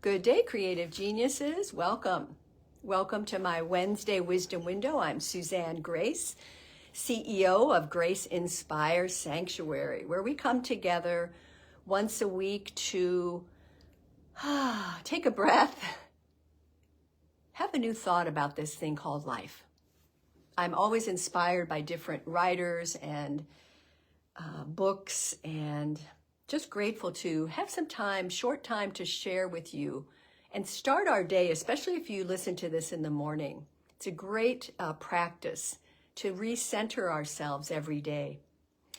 Good day, creative geniuses. Welcome. Welcome to my Wednesday Wisdom Window. I'm Suzanne Grace, CEO of Grace Inspire Sanctuary, where we come together once a week to take a breath, have a new thought about this thing called life. I'm always inspired by different writers and books, and just grateful to have some time, short time, to share with you and start our day, especially if you listen to this in the morning. It's a great practice to recenter ourselves every day.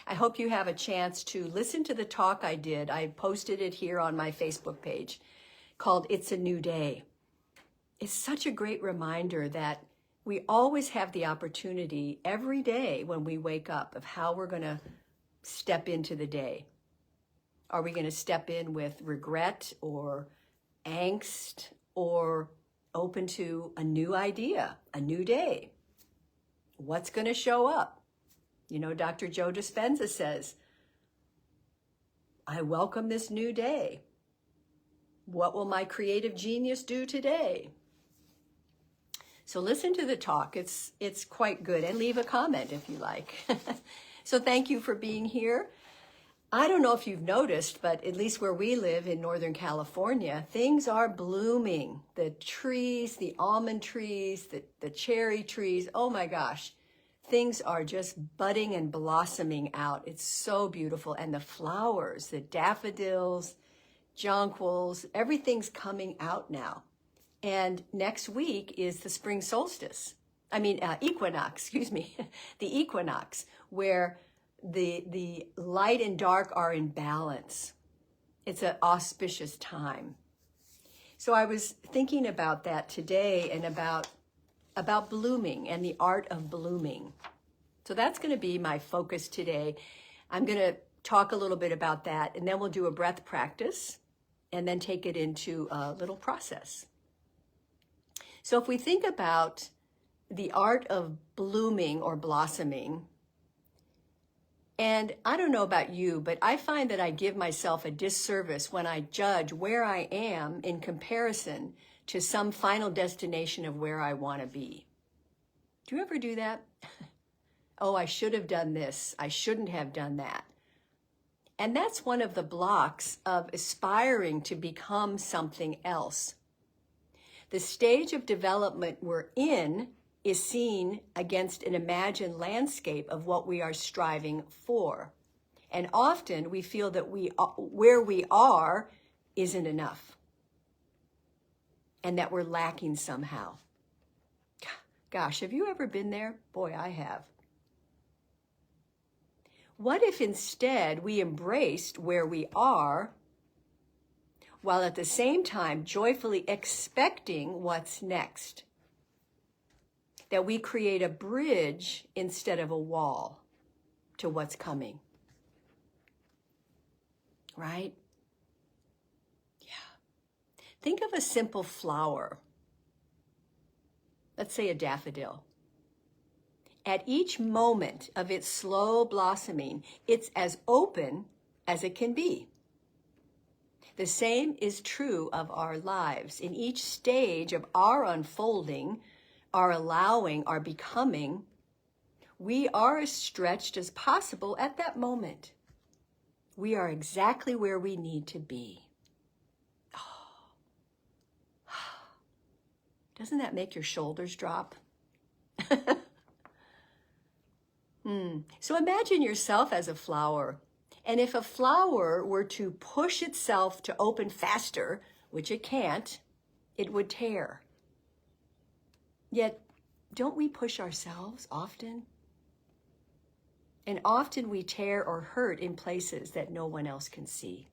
I hope you have a chance to listen to the talk I did. I posted it here on my Facebook page called It's a New Day. It's such a great reminder that we always have the opportunity every day when we wake up of how we're going to step into the day. Are we going to step in with regret or angst, or open to a new idea, a new day? What's going to show up? You know, Dr. Joe Dispenza says, I welcome this new day. What will my creative genius do today? So listen to the talk. It's quite good, and leave a comment if you like. So thank you for being here. I don't know if you've noticed, but at least where we live in Northern California, things are blooming. The trees, the almond trees, the cherry trees, oh my gosh, things are just budding and blossoming out. It's so beautiful. And the flowers, the daffodils, jonquils, everything's coming out now. And next week is the spring solstice. Equinox, the equinox, where the light and dark are in balance. It's an auspicious time. So I was thinking about that today and about blooming and the art of blooming. So that's going to be my focus today. I'm going to talk a little bit about that, and then we'll do a breath practice and then take it into a little process. So if we think about the art of blooming or blossoming, and I don't know about you, but I find that I give myself a disservice when I judge where I am in comparison to some final destination of where I want to be. Do you ever do that? Oh, I should have done this. I shouldn't have done that. And that's one of the blocks of aspiring to become something else. The stage of development we're in is seen against an imagined landscape of what we are striving for. And often we feel that where we are isn't enough, and that we're lacking somehow. Gosh, have you ever been there? Boy, I have. What if instead we embraced where we are, while at the same time joyfully expecting what's next? That we create a bridge instead of a wall to what's coming. Right? Yeah. Think of a simple flower. Let's say a daffodil. At each moment of its slow blossoming, it's as open as it can be. The same is true of our lives. In each stage of our unfolding, our allowing, our becoming, we are as stretched as possible at that moment. We are exactly where we need to be. Oh. Doesn't that make your shoulders drop? So imagine yourself as a flower. And if a flower were to push itself to open faster, which it can't, it would tear. Yet, don't we push ourselves often? And often we tear or hurt in places that no one else can see.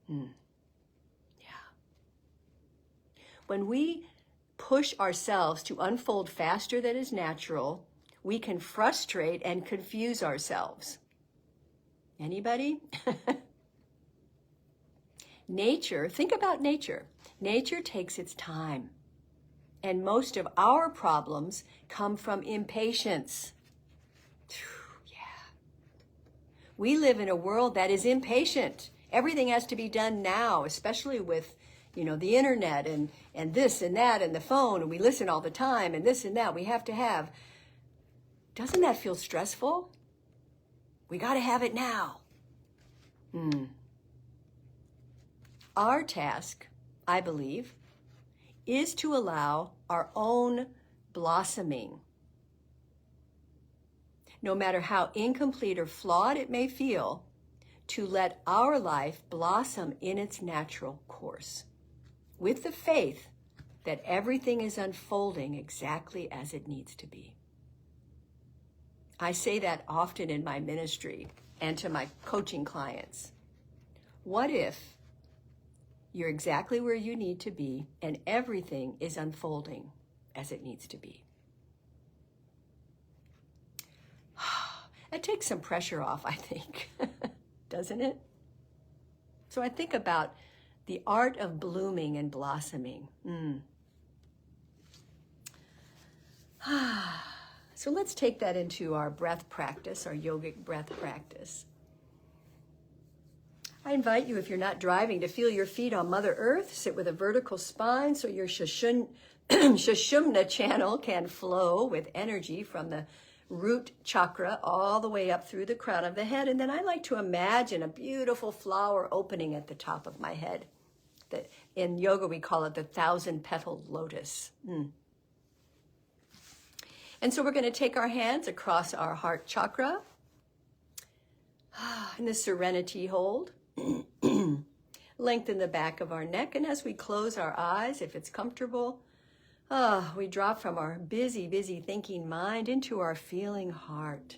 Yeah. When we push ourselves to unfold faster than is natural, we can frustrate and confuse ourselves. Anybody? Nature, think about nature. Nature takes its time. And most of our problems come from impatience. Yeah. We live in a world that is impatient. Everything has to be done now, especially with, the internet and this and that and the phone, and we listen all the time and this and that we have to have. Doesn't that feel stressful? We got to have it now. Our task, I believe, is to allow our own blossoming. No matter how incomplete or flawed it may feel, to let our life blossom in its natural course, with the faith that everything is unfolding exactly as it needs to be. I say that often in my ministry and to my coaching clients. What if you're exactly where you need to be and everything is unfolding as it needs to be? It takes some pressure off, I think, doesn't it? So I think about the art of blooming and blossoming. So let's take that into our breath practice, our yogic breath practice. I invite you, if you're not driving, to feel your feet on Mother Earth. Sit with a vertical spine so your Sushumna channel can flow with energy from the root chakra all the way up through the crown of the head. And then I like to imagine a beautiful flower opening at the top of my head. In yoga, we call it the 1,000-petaled lotus. And so we're going to take our hands across our heart chakra in the serenity hold. Lengthen the back of our neck. And as we close our eyes, if it's comfortable, we drop from our busy thinking mind into our feeling heart,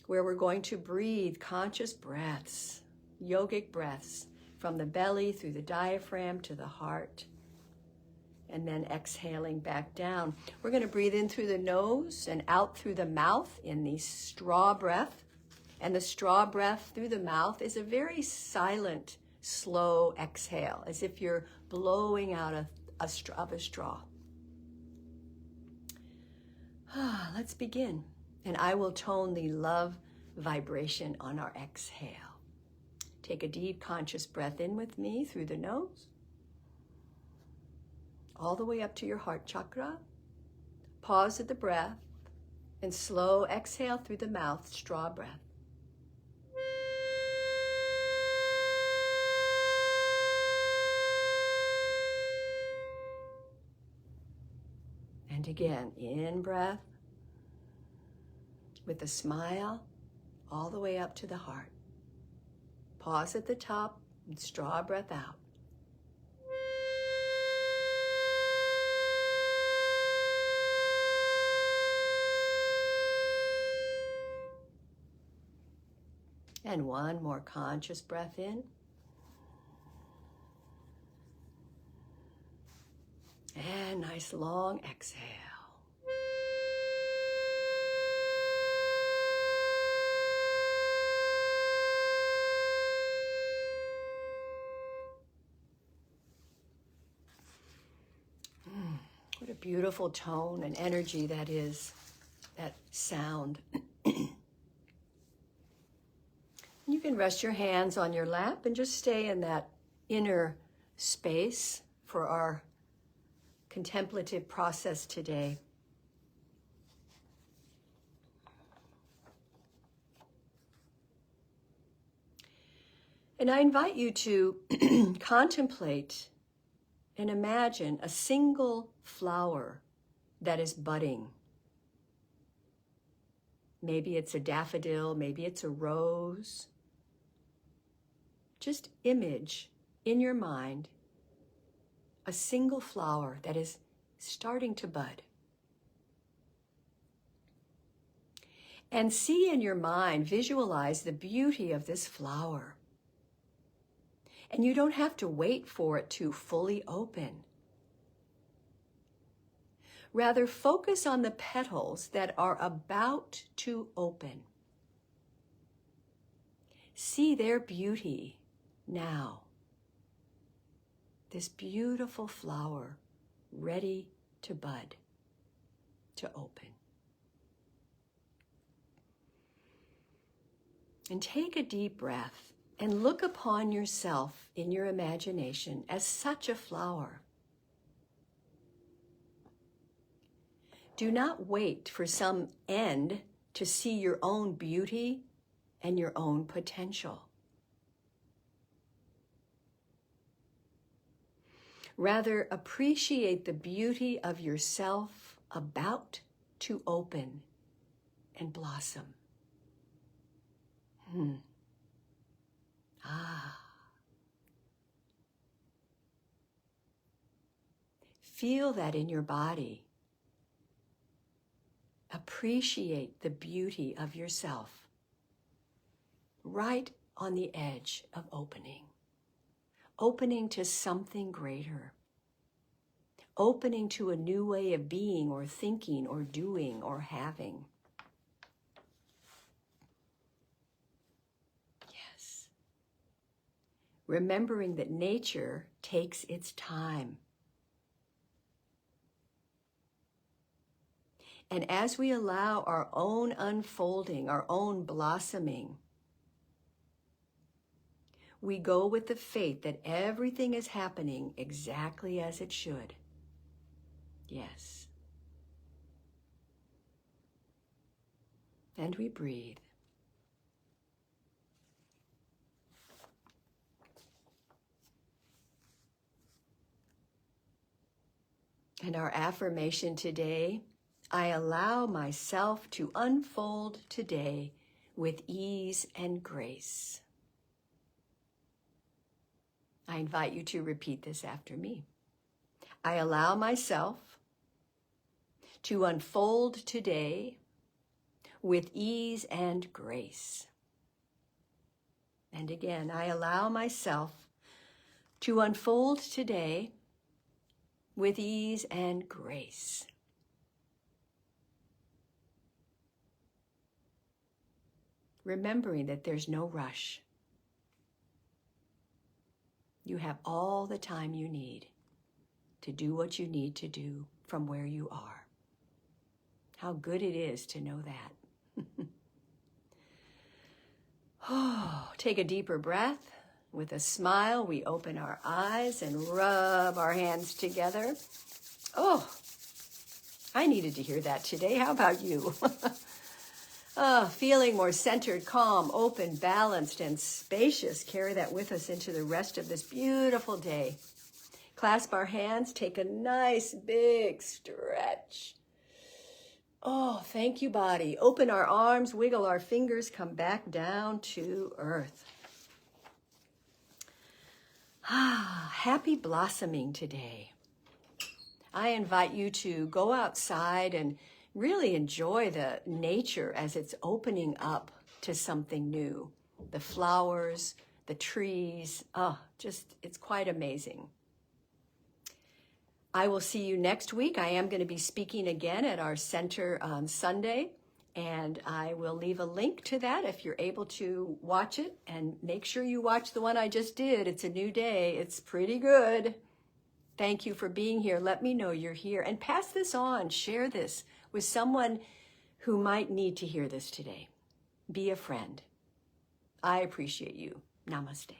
where we're going to breathe conscious breaths, yogic breaths, from the belly through the diaphragm to the heart. And then exhaling back down. We're going to breathe in through the nose and out through the mouth in the straw breath. And the straw breath through the mouth is a very silent, slow exhale, as if you're blowing out a straw. Let's begin. And I will tone the love vibration on our exhale. Take a deep conscious breath in with me through the nose, all the way up to your heart chakra. Pause at the breath and slow exhale through the mouth, straw breath. And again, in breath with a smile all the way up to the heart. Pause at the top and straw breath out. And one more conscious breath in. And nice long exhale. What a beautiful tone and energy that is, that sound. You can rest your hands on your lap and just stay in that inner space for our contemplative process today. And I invite you to contemplate and imagine a single flower that is budding. Maybe it's a daffodil, maybe it's a rose. Just image in your mind a single flower that is starting to bud. And see in your mind, visualize the beauty of this flower. And you don't have to wait for it to fully open. Rather, focus on the petals that are about to open. See their beauty now. This beautiful flower ready to bud, to open. And take a deep breath And look upon yourself in your imagination as such a flower. Do not wait for some end to see your own beauty and your own potential. Rather, appreciate the beauty of yourself about to open and blossom. Feel that in your body. Appreciate the beauty of yourself right on the edge of opening. Opening to something greater. Opening to a new way of being or thinking or doing or having. Yes. Remembering that nature takes its time. And as we allow our own unfolding, our own blossoming, we go with the faith that everything is happening exactly as it should. Yes. And we breathe. And our affirmation today, I allow myself to unfold today with ease and grace. I invite you to repeat this after me. I allow myself to unfold today with ease and grace. And again, I allow myself to unfold today with ease and grace. Remembering that there's no rush. You have all the time you need to do what you need to do from where you are. How good it is to know that. Oh, take a deeper breath. With a smile, we open our eyes and rub our hands together. Oh, I needed to hear that today. How about you? Feeling more centered, calm, open, balanced, and spacious. Carry that with us into the rest of this beautiful day. Clasp our hands, take a nice big stretch. Oh, thank you, body. Open our arms, wiggle our fingers, come back down to earth. Happy blossoming today. I invite you to go outside and really enjoy the nature as it's opening up to something new. The flowers, the trees, it's quite amazing. I will see you next week. I am going to be speaking again at our center on Sunday, and I will leave a link to that if you're able to watch it, and make sure you watch the one I just did. It's a new day. It's pretty good. Thank you for being here. Let me know you're here, and pass this on. Share this with someone who might need to hear this today. Be a friend. I appreciate you. Namaste.